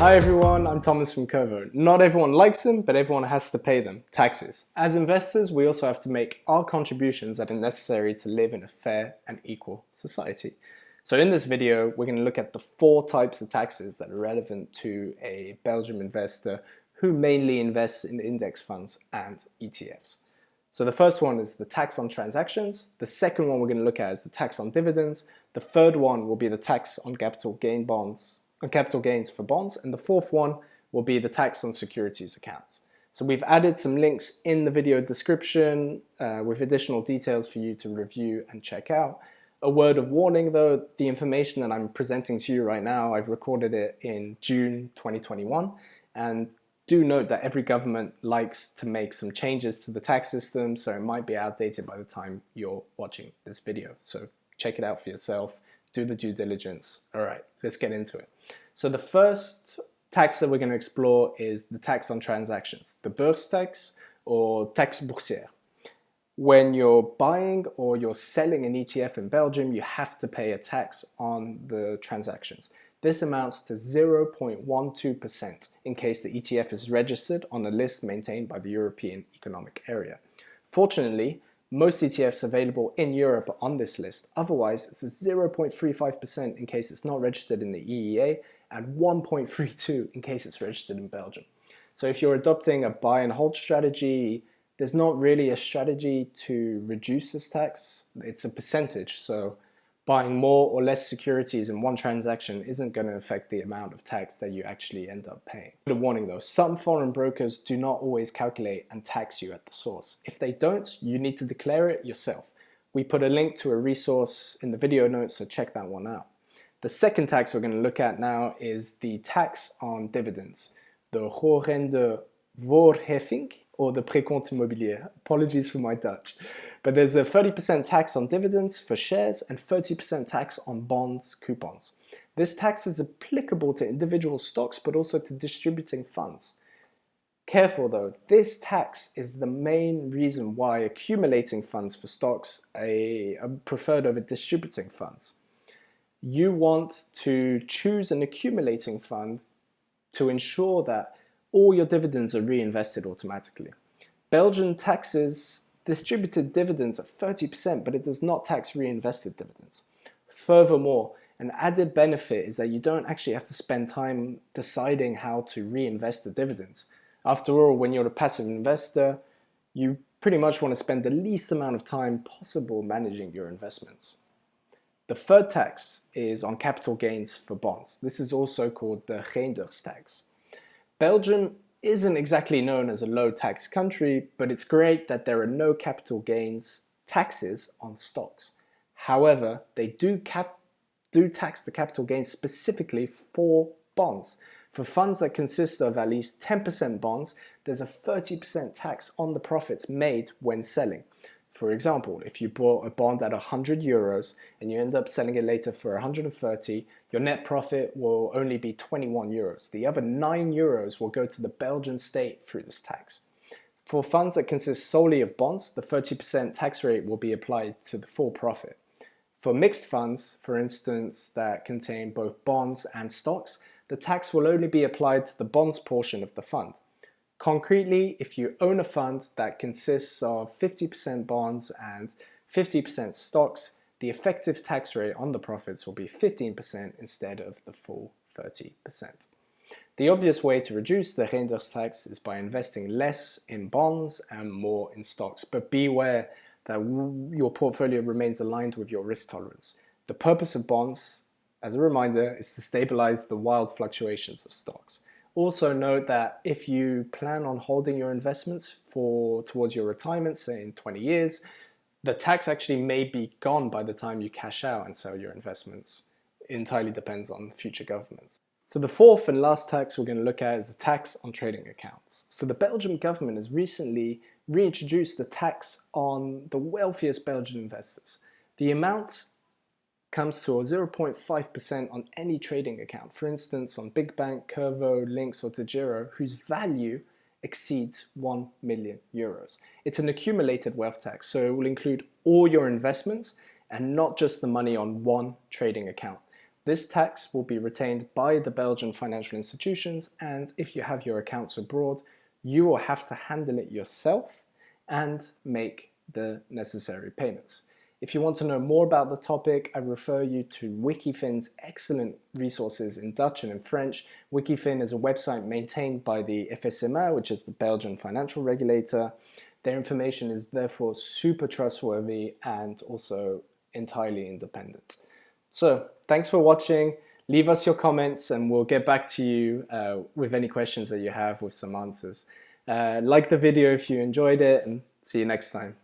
Hi everyone, I'm Thomas from Curvo. Not everyone likes them, but everyone has to pay them, taxes. As investors, we also have to make our contributions that are necessary to live in a fair and equal society. So in this video, we're going to look at the 4 types of taxes that are relevant to a Belgian investor who mainly invests in index funds and ETFs. So the first one is the tax on transactions. The second one we're going to look at is the tax on dividends. The third one will be the tax on capital gains for bonds, and the fourth one will be the tax on securities accounts. So we've added some links in the video description with additional details for you to review and check out. A word of warning though, the information that I'm presenting to you right now, I've recorded it in June 2021, and do note that every government likes to make some changes to the tax system, so it might be outdated by the time you're watching this video. So check it out for yourself, do the due diligence. All right, let's get into it. So the first tax that we're going to explore is the tax on transactions, the beurstaks or taxe boursière. When you're buying or you're selling an ETF in Belgium, you have to pay a tax on the transactions. This amounts to 0.12% in case the ETF is registered on a list maintained by the European Economic Area. Fortunately, most ETFs available in Europe are on this list. Otherwise, it's 0.35% in case it's not registered in the EEA and 1.32% in case it's registered in Belgium. So if you're adopting a buy and hold strategy, there's not really a strategy to reduce this tax. It's a percentage, so buying more or less securities in one transaction isn't going to affect the amount of tax that you actually end up paying. But a warning though, some foreign brokers do not always calculate and tax you at the source. If they don't, you need to declare it yourself. We put a link to a resource in the video notes, so check that one out. The second tax we're going to look at now is the tax on dividends, the roerende voorheffing, or the précompte mobilier. Apologies for my Dutch. But there's a 30% tax on dividends for shares and 30% tax on bonds coupons. This tax is applicable to individual stocks but also to distributing funds. Careful though, this tax is the main reason why accumulating funds for stocks are preferred over distributing funds. You want to choose an accumulating fund to ensure that all your dividends are reinvested automatically. Belgian taxes distributed dividends at 30%, but it does not tax reinvested dividends. Furthermore, an added benefit is that you don't actually have to spend time deciding how to reinvest the dividends. After all, when you're a passive investor, you pretty much want to spend the least amount of time possible managing your investments. The third tax is on capital gains for bonds. This is also called the Reynders tax. Belgium isn't exactly known as a low tax country, but it's great that there are no capital gains taxes on stocks. However, they do tax the capital gains specifically for bonds. For funds that consist of at least 10% bonds, there's a 30% tax on the profits made when selling. For example, if you bought a bond at 100 euros and you end up selling it later for 130, your net profit will only be 21 euros. The other 9 euros will go to the Belgian state through this tax. For funds that consist solely of bonds, the 30% tax rate will be applied to the full profit. For mixed funds, for instance, that contain both bonds and stocks, the tax will only be applied to the bonds portion of the fund. Concretely, if you own a fund that consists of 50% bonds and 50% stocks, the effective tax rate on the profits will be 15% instead of the full 30%. The obvious way to reduce the Reynders tax is by investing less in bonds and more in stocks, but beware that your portfolio remains aligned with your risk tolerance. The purpose of bonds, as a reminder, is to stabilize the wild fluctuations of stocks. Also note that if you plan on holding your investments towards your retirement, say in 20 years, the tax actually may be gone by the time you cash out and sell your investments. It entirely depends on future governments. So the fourth and last tax we're going to look at is the tax on trading accounts. So the Belgian government has recently reintroduced the tax on the wealthiest Belgian investors. The amount comes to 0.5% on any trading account. For instance, on Big Bank, Curvo, Lynx or Tagiro, whose value exceeds 1 million euros. It's an accumulated wealth tax, so it will include all your investments and not just the money on one trading account. This tax will be retained by the Belgian financial institutions, and if you have your accounts abroad, you will have to handle it yourself and make the necessary payments. If you want to know more about the topic, I refer you to Wikifin's excellent resources in Dutch and in French. Wikifin is a website maintained by the FSMA, which is the Belgian financial regulator. Their information is therefore super trustworthy and also entirely independent. So, thanks for watching. Leave us your comments and we'll get back to you with any questions that you have with some answers. Like the video if you enjoyed it, and see you next time.